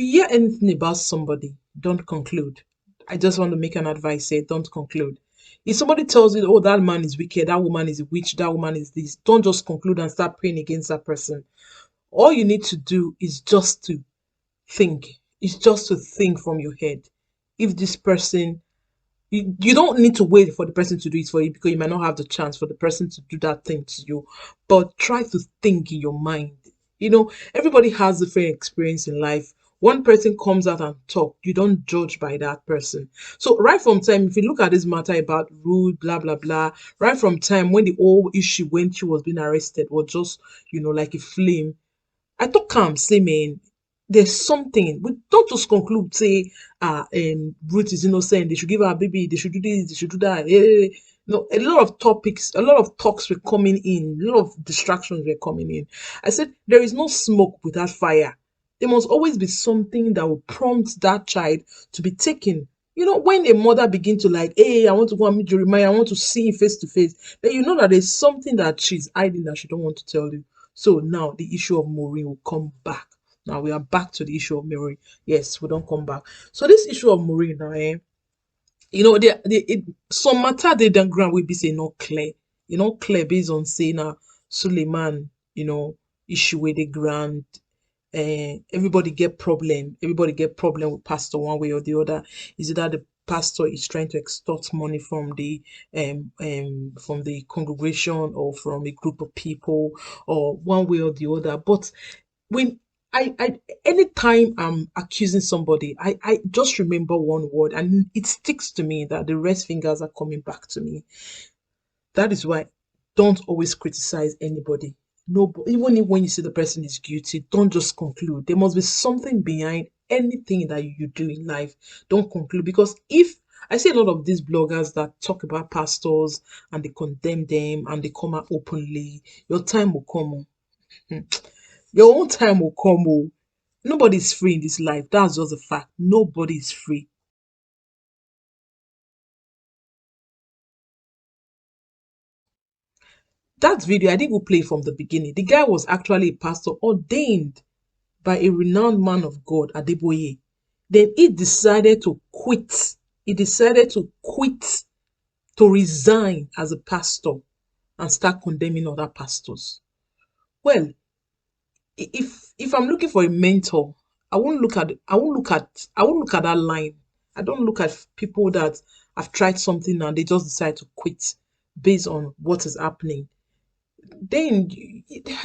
you hear anything about somebody, don't conclude. I just want to make an advice here, don't conclude. If somebody tells you, oh, that man is wicked, that woman is a witch, that woman is this, don't just conclude and start praying against that person. All you need to do is just to think. It's just to think from your head. If this person, you don't need to wait for the person to do it for you because you might not have the chance for the person to do that thing to you. But try to think in your mind. Everybody has different experience in life. One person comes out and talk, you don't judge by that person. So right from time, if you look at this matter about rude, blah blah blah, right from time when the whole issue when she was being arrested was just like a flame, I talk calm, say man, there's something. We don't just conclude, say, Ruth is innocent, they should give her a baby, they should do this, they should do that. No, a lot of topics, a lot of talks were coming in, a lot of distractions were coming in. I said there is no smoke without fire. There must always be something that will prompt that child to be taken. When a mother begin to like, hey, I want to go and meet Jeremiah, I want to see him face to face, then you know that there's something that she's hiding that she don't want to tell you. So now the issue of Maureen will come back. Now we are back to the issue of Maureen. Yes, we don't come back. So this issue of Maureen now, some matter they don't grant will be say not clear. Not clear based on say now Suleiman, issue where they grant. Everybody get problem with pastor one way or the other. Is it that the pastor is trying to extort money from the congregation or from a group of people or one way or the other? But when I anytime I'm accusing somebody, I just remember one word and it sticks to me that the rest fingers are coming back to me. That is why don't always criticize anybody. No, even if when you see the person is guilty, don't just conclude. There must be something behind anything that you do in life. Don't conclude because if I see a lot of these bloggers that talk about pastors and they condemn them and they come out openly, your time will come. Oh. Your own time will come. Oh. Nobody's free in this life. That's just a fact. Nobody is free. That video, I didn't go play from the beginning. The guy was actually a pastor ordained by a renowned man of God, Adeboye. Then he decided to quit. He decided to quit, to resign as a pastor and start condemning other pastors. Well, if I'm looking for a mentor, I won't look at that line. I don't look at people that have tried something and they just decide to quit based on what is happening. Then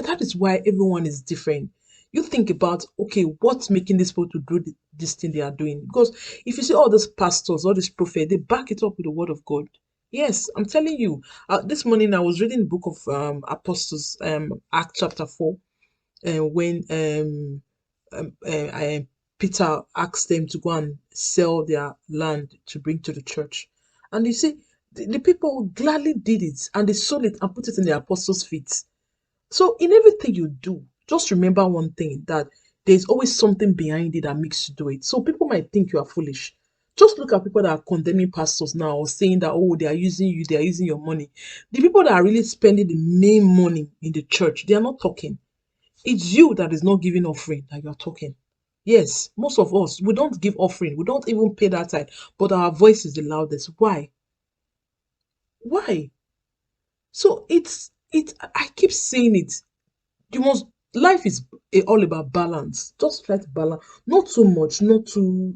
that is why everyone is different. You think about, okay, what's making these people to do this thing they are doing? Because if you see all these pastors, all these prophets, they back it up with the word of God. Yes, I'm telling you. This morning I was reading the book of Apostles, Act chapter 4, when Peter asked them to go and sell their land to bring to the church. And you see, the people gladly did it and they sold it and put it in the apostles' feet. So in everything you do, just remember one thing that there's always something behind it that makes you do it. So people might think you are foolish. Just look at people that are condemning pastors now or saying that, oh, they are using you, they are using your money. The people that are really spending the main money in the church, they are not talking. It's you that is not giving offering that you are talking. Yes, most of us, we don't give offering. We don't even pay that side, but our voice is the loudest. Why? Why? So I keep saying it. You must life is all about balance. Just try to balance. Not too much, not too,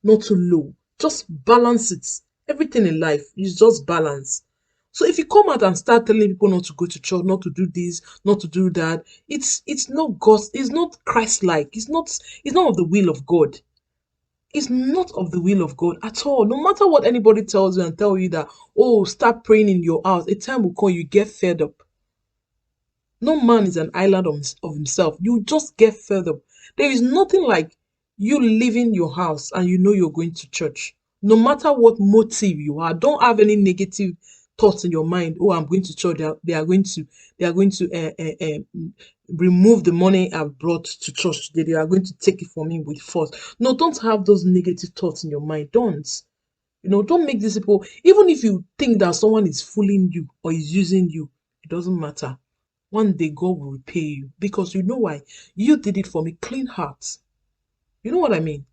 not too low. Just balance it. Everything in life is just balance. So if you come out and start telling people not to go to church, not to do this, not to do that, it's not God, it's not Christ like, it's not of the will of God. It's not of the will of God at all. No matter what anybody tells you and tell you that, oh, start praying in your house, a time will come you get fed up. No man is an island of himself. You just get fed up. There is nothing like you leaving your house and you know you're going to church. No matter what motive you are, don't have any negative thoughts in your mind. Oh, I'm going to church. They are going to remove the money I've brought to church today. They are going to take it from me with force. No, don't have those negative thoughts in your mind. Don't. Don't make these people. Even if you think that someone is fooling you or is using you, it doesn't matter. One day God will repay you because you know why? You did it from a clean heart. You know what I mean?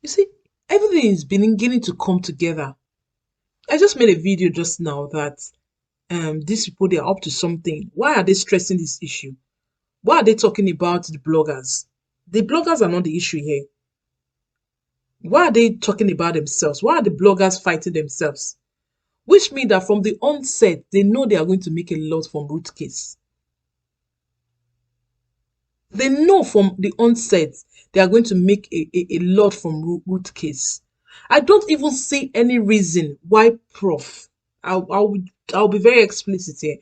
You see, everything is beginning to come together. I just made a video just now that these people, they are up to something. Why are they stressing this issue? Why are they talking about the bloggers? The bloggers are not the issue here. Why are they talking about themselves? Why are the bloggers fighting themselves? Which means that from the onset, they know they are going to make a lot from root case. They know from the onset they are going to make a lot from root case. I don't even see any reason why Prof. I'll be very explicit here.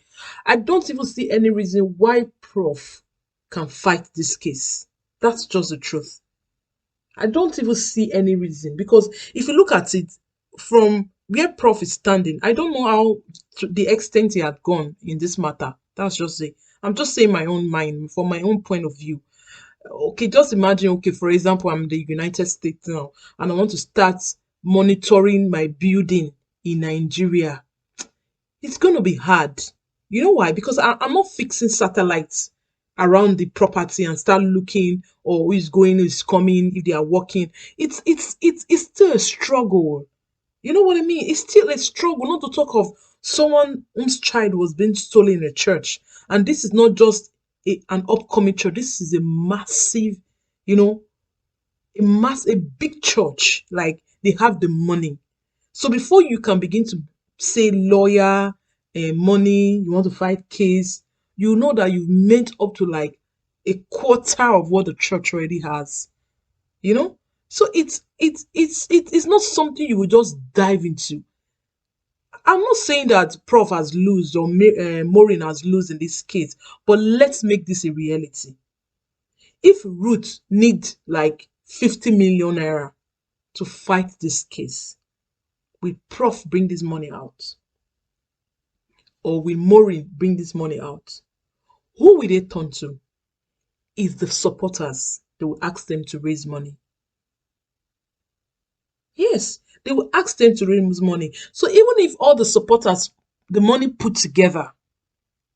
I don't even see any reason why Prof can fight this case. That's just the truth. I don't even see any reason because if you look at it from where Prof is standing, I don't know how to the extent he had gone in this matter. That's just it. I'm just saying my own mind from my own point of view. Okay, just imagine, okay, for example, I'm in the United States now and I want to start monitoring my building in Nigeria. It's going to be hard. You know why? Because I'm not fixing satellites around the property and start looking or who is going, who is coming, if they are working. It's still a struggle. You know what I mean? It's still a struggle, not to talk of someone whose child was being stolen in a church. And this is not just an upcoming church. This is a massive, you know, a big church. Like they have the money. So before you can begin to say lawyer, money, you want to fight case, you know that you've made up to like a quarter of what the church already has. You know, so it's not something you will just dive into. I'm not saying that Prof has lost or Maureen has lost in this case, but let's make this a reality. If Ruth need like 50 million naira to fight this case, will Prof bring this money out? Or will Maureen bring this money out? Who will they turn to? Is the supporters. They will ask them to raise money. Yes, they will ask them to raise money. So even if all the supporters, the money put together,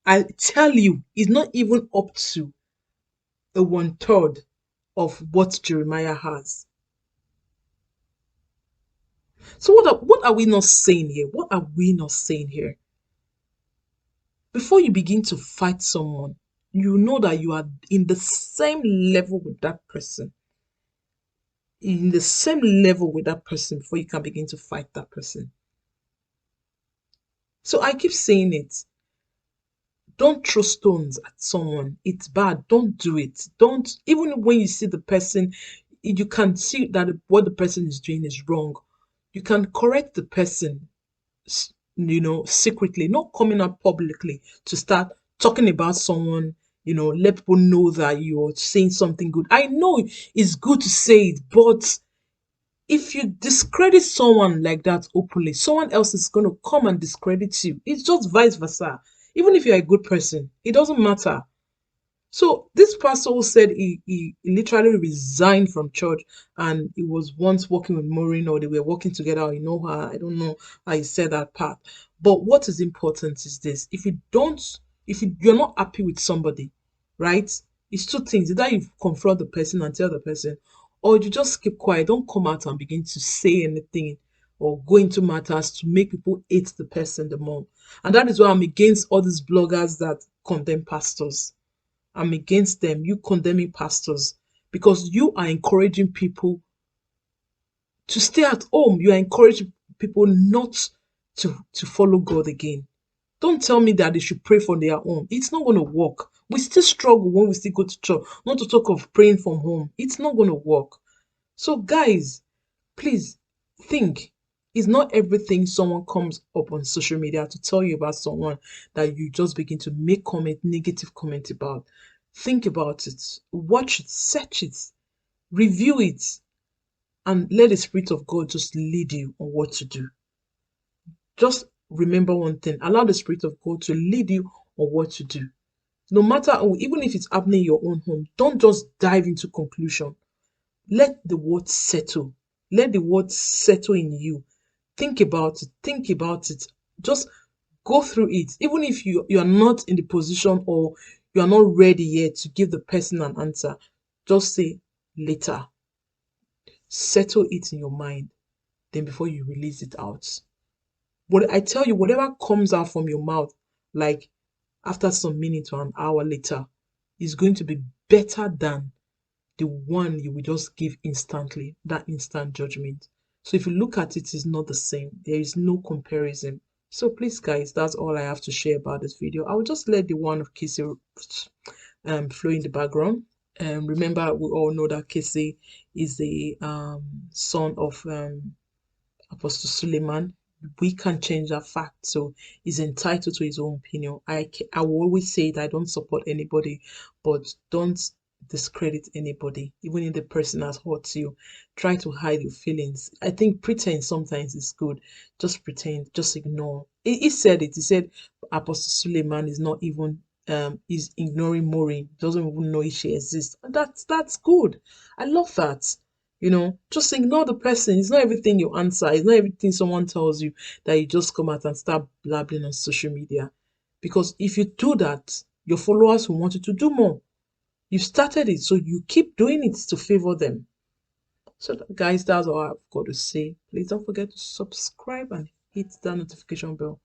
I tell you, it's not even up to a one third of what Jeremiah has. So what are we not saying here? What are we not saying here? Before you begin to fight someone, you know that you are in the same level with that person. In the same level with that person before you can begin to fight that person. So I keep saying it. Don't throw stones at someone. It's bad. Don't do it. Don't, even when you see the person, you can see that what the person is doing is wrong. You can correct the person, secretly, not coming out publicly to start talking about someone, let people know that you're saying something good. I know it's good to say it, but if you discredit someone like that openly, someone else is going to come and discredit you. It's just vice versa. Even if you're a good person, it doesn't matter. So this pastor who said he literally resigned from church and he was once working with Maureen or they were working together or you know her. I don't know how he said that part. But what is important is this. You're not happy with somebody, right? It's two things. Either you confront the person and tell the person, or you just keep quiet. Don't come out and begin to say anything or go into matters to make people hate the person the more. And that is why I'm against all these bloggers that condemn pastors. I'm against them, you condemning pastors, because you are encouraging people to stay at home. You are encouraging people not to follow God again. Don't tell me that they should pray for their home. It's not going to work. We still struggle when we still go to church, not to talk of praying from home. It's not going to work. So, guys, please think. It's not everything someone comes up on social media to tell you about someone that you just begin to make negative comment about. Think about it, watch it, search it, review it, and let the Spirit of God just lead you on what to do. Just remember one thing, allow the Spirit of God to lead you on what to do. No matter, even if it's happening in your own home, don't just dive into conclusion. Let the word settle. Let the word settle in you. Think about it. Think about it. Just go through it. Even if you are not in the position or you are not ready yet to give the person an answer, just say later. Settle it in your mind, then before you release it out. But I tell you, whatever comes out from your mouth, like after some minutes or an hour later, is going to be better than the one you will just give instantly, that instant judgment. So if you look at it, it's not the same. There is no comparison. So please, guys, that's all I have to share about this video. I will just let the one of Kissy flow in the background. Remember, we all know that Kissy is the son of Apostle Suleiman. We can't change that fact. So he's entitled to his own opinion. I will always say that I don't support anybody, but don't discredit anybody, even if the person has hurt you. Try to hide your feelings. I think pretend sometimes is good. Just pretend, just ignore. He said it. He said Apostle Suleiman is not even is ignoring Maureen, doesn't even know if she exists. And that's good. I love that. Just ignore the person. It's not everything you answer. It's not everything someone tells you that you just come out and start blabbling on social media. Because if you do that, your followers will want you to do more. You started it, so you keep doing it to favor them. So, guys, that's all I've got to say. Please don't forget to subscribe and hit that notification bell